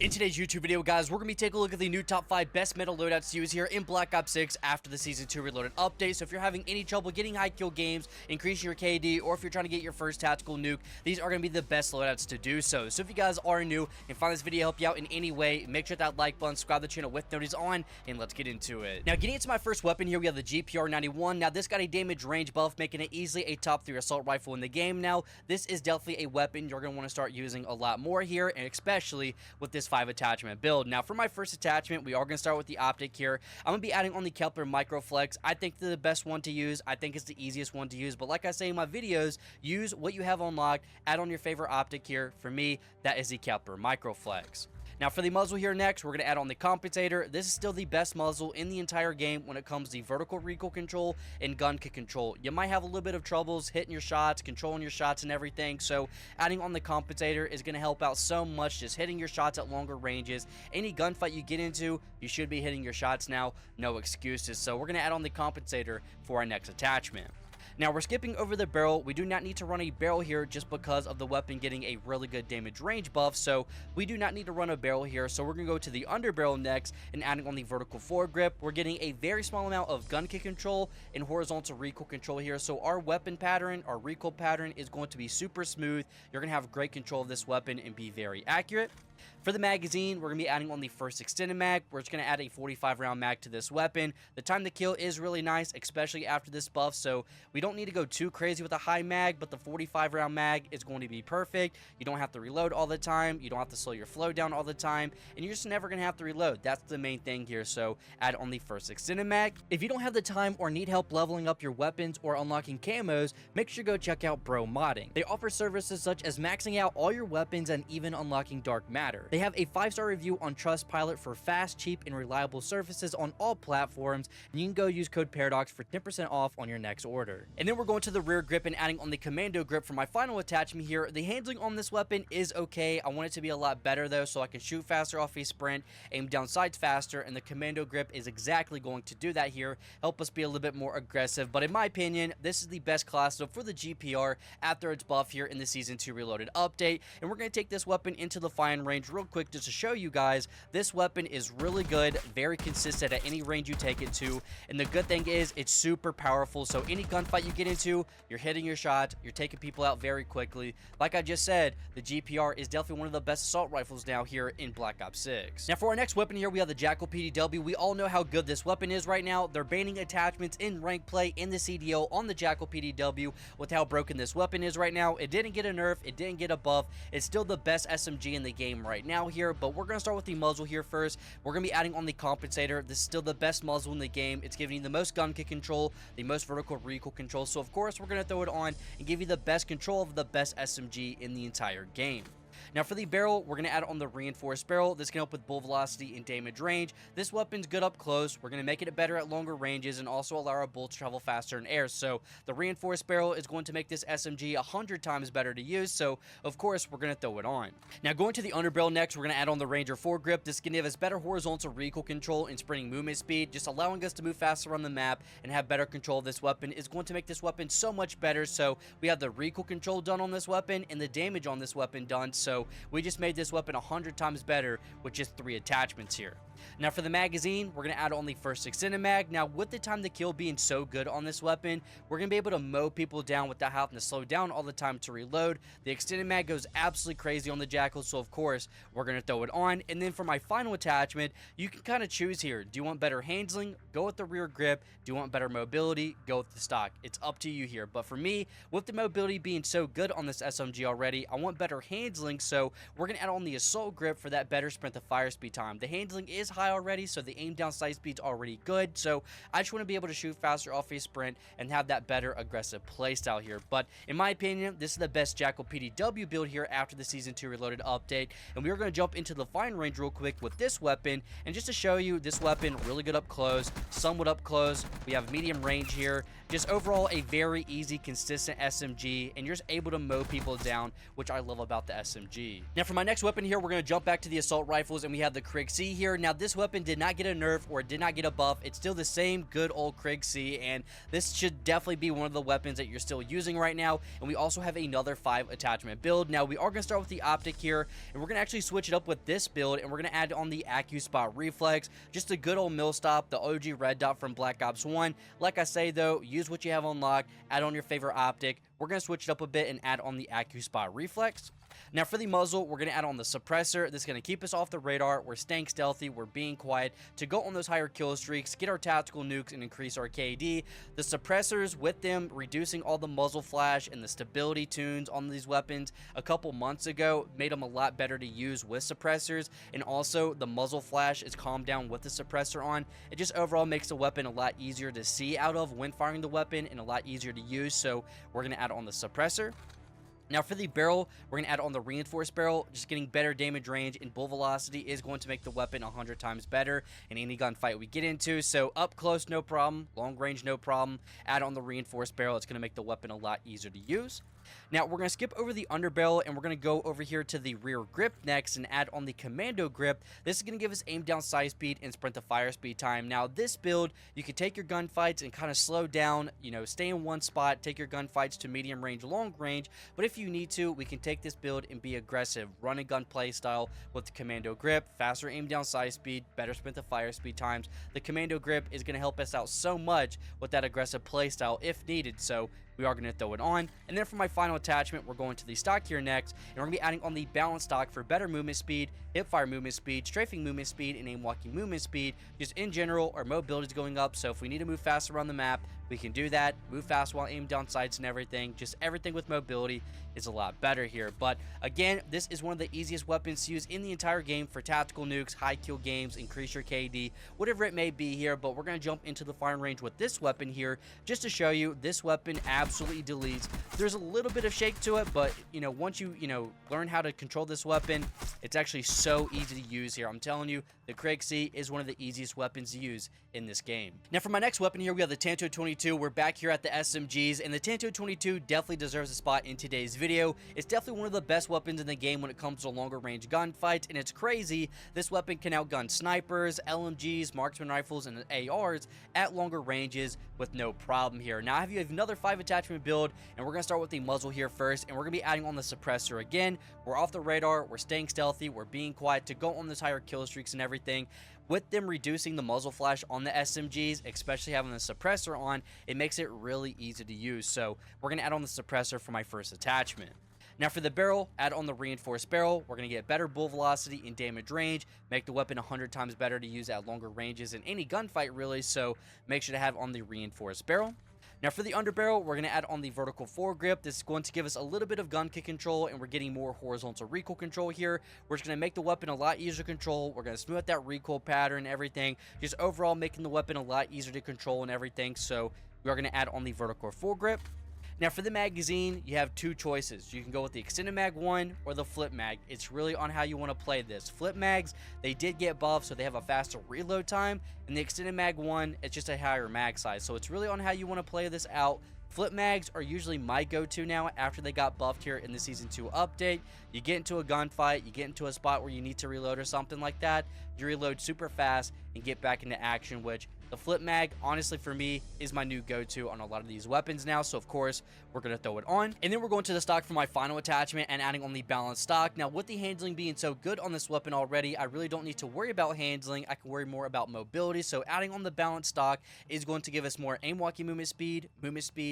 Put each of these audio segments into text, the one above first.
In today's YouTube video, guys, we're going to be taking a look at the new top 5 best meta loadouts to use here in Black Ops 6 after the Season 2 Reloaded update. So if you're having any trouble getting high kill games, increasing your KD, or if you're trying to get your first tactical nuke, these are going to be the best loadouts to do so. So if you guys are new and find this video help you out in any way, make sure that like button, subscribe to the channel with notifications on, and let's get into it. Now, getting into my first weapon here, we have the GPR-91. Now, this got a damage range buff, making it easily a top 3 assault rifle in the game. Now, this is definitely a weapon you're going to want to start using a lot more here, and especially with this 5 attachment build. Now, for my first attachment, we are going to start with the optic here. I'm going to be adding on the Kepler Microflex. I think they're the best one to use. I think it's the easiest one to use, but like I say in my videos, use what you have unlocked, add on your favorite optic here. For me, that is the Kepler Microflex. Now, for the muzzle here next, we're going to add on the compensator. This is still the best muzzle in the entire game when it comes to vertical recoil control and gun kick control. You might have a little bit of troubles hitting your shots, controlling your shots and everything, so adding on the compensator is going to help out so much, just hitting your shots at longer ranges. Any gunfight you get into, you should be hitting your shots now, no excuses. So we're going to add on the compensator for our next attachment. Now, we're skipping over the barrel. We do not need to run a barrel here just because of the weapon getting a really good damage range buff, so we do not need to run a barrel here. So we're going to go to the underbarrel next and adding on the vertical foregrip. We're getting a very small amount of gun kick control and horizontal recoil control here, so our weapon pattern, our recoil pattern is going to be super smooth. You're going to have great control of this weapon and be very accurate. For the magazine, we're going to be adding on the first extended mag. We're just going to add a 45 round mag to this weapon. The time to kill is really nice, especially after this buff, so we don't need to go too crazy with a high mag, but the 45 round mag is going to be perfect. You don't have to reload all the time. You don't have to slow your flow down all the time, and you're just never going to have to reload. That's the main thing here, so add on the first extended mag. If you don't have the time or need help leveling up your weapons or unlocking camos, make sure to go check out Bro Modding. They offer services such as maxing out all your weapons and even unlocking dark matter. They have a 5-star review on Trustpilot for fast, cheap, and reliable services on all platforms, and you can go use code Paradox for 10% off on your next order. And then we're going to the rear grip and adding on the commando grip for my final attachment here. The handling on this weapon is okay. I want it to be a lot better though, so I can shoot faster off a sprint, aim down sights faster, and the commando grip is exactly going to do that here, help us be a little bit more aggressive. But in my opinion, this is the best class for the GPR after its buff here in the Season 2 Reloaded update, and we're going to take this weapon into the firing range real quick just to show you guys this weapon is really good, very consistent at any range you take it to, and the good thing is it's super powerful, so any gunfight you get into, you're hitting your shot, you're taking people out very quickly. Like I just said, the GPR is definitely one of the best assault rifles now here in Black Ops 6. Now, for our next weapon here, we have the JACKAL PDW. We all know how good this weapon is right now. They're banning attachments in rank play in the CDO on the JACKAL PDW with how broken this weapon is right now. It didn't get a nerf, it didn't get a buff. It's still the best SMG in the game right now here, but we're going to start with the muzzle here first. We're going to be adding on the compensator. This is still the best muzzle in the game. It's giving you the most gun kick control, the most vertical recoil control, so of course we're going to throw it on and give you the best control of the best SMG in the entire game. Now, for the barrel, we're going to add on the reinforced barrel. This can help with bull velocity and damage range. This weapon's good up close. We're going to make it better at longer ranges and also allow our bullets to travel faster in air. So the reinforced barrel is going to make this SMG 100 times better to use. So of course, we're going to throw it on. Now, going to the underbarrel next, we're going to add on the Ranger foregrip. This can give us better horizontal recoil control and sprinting movement speed, just allowing us to move faster on the map and have better control of this weapon is going to make this weapon so much better. So we have the recoil control done on this weapon and the damage on this weapon done. So we just made this weapon 100 times better with just 3 attachments here. Now, for the magazine, we're going to add on the first extended mag. Now, with the time to kill being so good on this weapon, we're going to be able to mow people down without having to slow down all the time to reload. The extended mag goes absolutely crazy on the JACKAL, so of course, we're going to throw it on. And then for my final attachment, you can kind of choose here. Do you want better handling? Go with the rear grip. Do you want better mobility? Go with the stock. It's up to you here. But for me, with the mobility being so good on this SMG already, I want better handling, so we're going to add on the assault grip for that better sprint to fire speed time. The handling is high already, so the aim down sight speed's already good, so I just want to be able to shoot faster off a sprint and have that better aggressive playstyle here. But in my opinion, this is the best JACKAL PDW build here after the Season 2 Reloaded update, and we are going to jump into the firing range real quick with this weapon. And just to show you, this weapon really good up close, somewhat up close. We have medium range here. Just overall a very easy, consistent SMG, and you're just able to mow people down, which I love about the SMG. Now, for my next weapon here, we're going to jump back to the assault rifles, and we have the KRIG C here. Now, this weapon did not get a nerf or did not get a buff. It's still the same good old KRIG C, and this should definitely be one of the weapons that you're still using right now. And we also have another 5 attachment build. Now, we are going to start with the optic here, and we're going to actually switch it up with this build, and we're going to add on the Spot Reflex, just a good old mill stop, the OG red dot from Black Ops 1. Like I say though, use what you have unlocked, add on your favorite optic. We're going to switch it up a bit and add on the Spot Reflex. Now for the muzzle, we're going to add on the suppressor. This is going to keep us off the radar. We're staying stealthy. We're being quiet to go on those higher kill streaks, get our tactical nukes, and increase our KD. The suppressors, with them reducing all the muzzle flash and the stability tunes on these weapons a couple months ago, made them a lot better to use with suppressors. And also, the muzzle flash is calmed down with the suppressor on. It just overall makes the weapon a lot easier to see out of when firing the weapon and a lot easier to use. So we're going to add on the suppressor. Now for the barrel, we're going to add on the reinforced barrel. Just getting better damage range and bull velocity is going to make the weapon 100 times better in any gunfight we get into. So up close, no problem. Long range, no problem. Add on the reinforced barrel. It's going to make the weapon a lot easier to use. Now we're going to skip over the underbarrel and we're going to go over here to the rear grip next and add on the commando grip. This is going to give us aim down sight speed and sprint to fire speed time. Now this build, you can take your gunfights and kind of slow down, you know, stay in one spot, take your gunfights to medium range, long range. But if you need to, we can take this build and be aggressive, run and gun play style with the commando grip, faster aim down sight speed, better sprint to fire speed times. The commando grip is going to help us out so much with that aggressive play style if needed. So we are going to throw it on. And then for my final attachment, we're going to the stock here next, and we're going to be adding on the balance stock for better movement speed, hip fire movement speed, strafing movement speed, and aim walking movement speed. Just in general, our mobility is going up, so if we need to move fast around the map, we can do that. Move fast while aim down sights and everything. Just everything with mobility is a lot better here. But again, this is one of the easiest weapons to use in the entire game for tactical nukes, high kill games, increase your KD, whatever it may be here. But we're going to jump into the firing range with this weapon here just to show you this weapon absolutely deletes. There's a little bit of shake to it, but you know, once you learn how to control this weapon, it's actually so easy to use here. I'm telling you, the KRIG C is one of the easiest weapons to use in this game. Now for my next weapon here, we have the TANTO 22. We're back here at the SMGs, and the TANTO 22 definitely deserves a spot in today's video. It's definitely one of the best weapons in the game when it comes to longer range gunfights, and it's crazy. This weapon can outgun snipers, LMGs, marksman rifles, and ARs at longer ranges with no problem here. Now I have you another 5 attachment build, and we're going to start with the muzzle here first, and we're going to be adding on the suppressor again. We're off the radar, we're staying stealthy, we're being quiet to go on this higher kill streaks and everything. With them reducing the muzzle flash on the SMGs, especially having the suppressor on, it makes it really easy to use. So we're going to add on the suppressor for my first attachment. Now for the barrel, add on the reinforced barrel. We're going to get better bull velocity and damage range, make the weapon 100 times better to use at longer ranges in any gunfight really, so make sure to have on the reinforced barrel. Now for the underbarrel, we're going to add on the vertical foregrip. This is going to give us a little bit of gun kick control, and we're getting more horizontal recoil control here. We're just going to make the weapon a lot easier to control. We're going to smooth out that recoil pattern and everything, just overall making the weapon a lot easier to control and everything. So we are going to add on the vertical foregrip. Now for the magazine, you have 2 choices. You can go with the extended mag 1 or the flip mag. It's really on how you want to play this. Flip mags, they did get buffed, so they have a faster reload time, and the extended mag 1, it's just a higher mag size. So it's really on how you want to play this out. Flip mags are usually my go-to now after they got buffed here in the Season 2 update. You get into a gunfight, you get into a spot where you need to reload or something like that, you reload super fast and get back into action, which the flip mag, honestly for me, is my new go-to on a lot of these weapons now. So of course, we're going to throw it on. And then we're going to the stock for my final attachment and adding on the balanced stock. Now with the handling being so good on this weapon already, I really don't need to worry about handling. I can worry more about mobility. So adding on the balanced stock is going to give us more aim walking movement speed,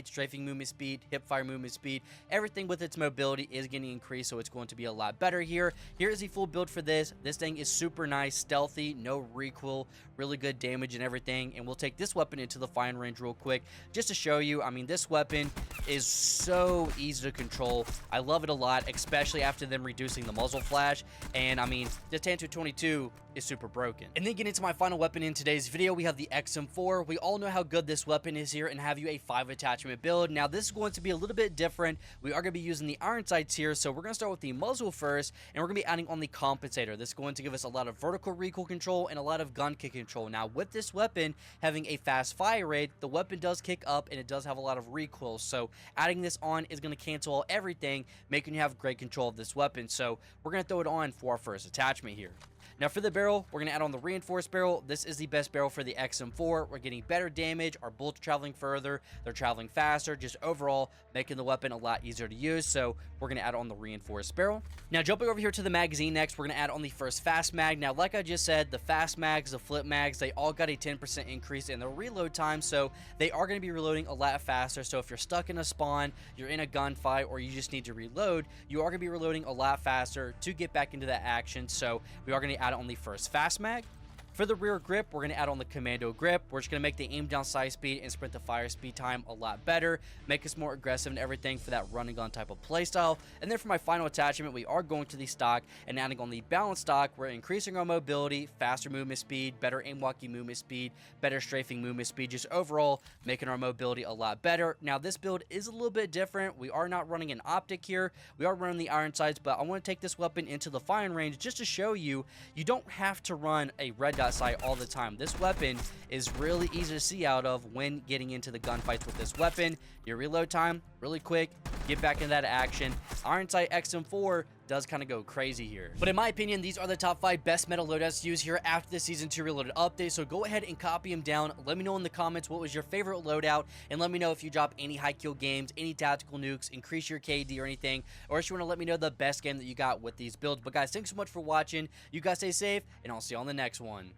strafing movement speed, hip fire movement speed. Everything with its mobility is getting increased, so it's going to be a lot better here. Here is the full build for this. This thing is super nice, stealthy, no recoil, really good damage and everything. And we'll take this weapon into the firing range real quick just to show you. I mean, this weapon is so easy to control. I love it a lot, especially after them reducing the muzzle flash. And I mean, the TANTO 22 is super broken. And then getting into my final weapon in today's video, we have the XM4. We all know how good this weapon is here and have you a 5 attachment build. Now this is going to be a little bit different. We are going to be using the iron sights here, so we're going to start with the muzzle first, and we're going to be adding on the compensator. This is going to give us a lot of vertical recoil control and a lot of gun kick control. Now with this weapon having a fast fire rate, the weapon does kick up and it does have a lot of recoil, so adding this on is going to cancel out everything, making you have great control of this weapon. So we're going to throw it on for our first attachment here. Now for the barrel, we're going to add on the reinforced barrel. This is the best barrel for the XM4. We're getting better damage. Our bullets are traveling further. They're traveling faster. Just overall making the weapon a lot easier to use. So we're going to add on the reinforced barrel. Now jumping over here to the magazine next, we're going to add on the first fast mag. Now like I just said, the fast mags, the flip mags, they all got a 10% increase in the reload time. So they are going to be reloading a lot faster. So if you're stuck in a spawn, you're in a gunfight, or you just need to reload, you are going to be reloading a lot faster to get back into that action. So we are going to add on the first fast mag. For the rear grip, we're going to add on the commando grip. We're just going to make the aim down sight speed and sprint to fire speed time a lot better, make us more aggressive and everything for that running gun type of playstyle. And then for my final attachment, we are going to the stock and adding on the balance stock. We're increasing our mobility, faster movement speed, better aim walking movement speed, better strafing movement speed, just overall making our mobility a lot better. Now this build is a little bit different. We are not running an optic here. We are running the iron sights, but I want to take this weapon into the firing range just to show you, you don't have to run a red dot sight all the time. This weapon is really easy to see out of when getting into the gunfights with this weapon. Your reload time, really quick, get back into that action. Iron sight XM4 does kind of go crazy here. But in my opinion, these are the top 5 best metal loadouts to use here after the Season 2 Reloaded update. So go ahead and copy them down. Let me know in the comments what was your favorite loadout, and let me know if you drop any high kill games, any tactical nukes, increase your KD or anything, or if you want to let me know the best game that you got with these builds. But guys, thanks so much for watching. You guys stay safe, and I'll see you on the next one.